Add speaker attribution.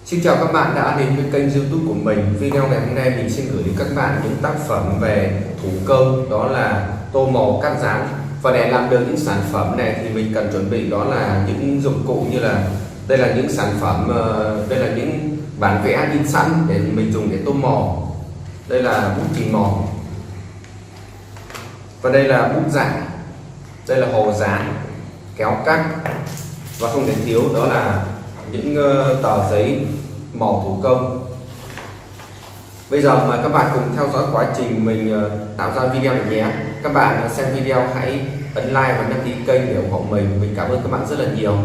Speaker 1: Xin chào các bạn đã đến với kênh YouTube của mình. Video ngày hôm nay mình xin gửi đến các bạn những tác phẩm về thủ công, đó là tô màu cắt dán. Và để làm được những sản phẩm này thì mình cần chuẩn bị đó là những dụng cụ như là đây là những sản phẩm, đây là những bản vẽ in sẵn để mình dùng để tô màu. Đây là bút chì màu và đây là bút giả, đây là hồ dán, kéo cắt và không thể thiếu đó là những tờ giấy màu thủ công. Bây giờ mời các bạn cùng theo dõi quá trình mình tạo ra video này nhé. Các bạn xem video hãy ấn like và đăng ký kênh để ủng hộ mình. Mình cảm ơn các bạn rất là nhiều.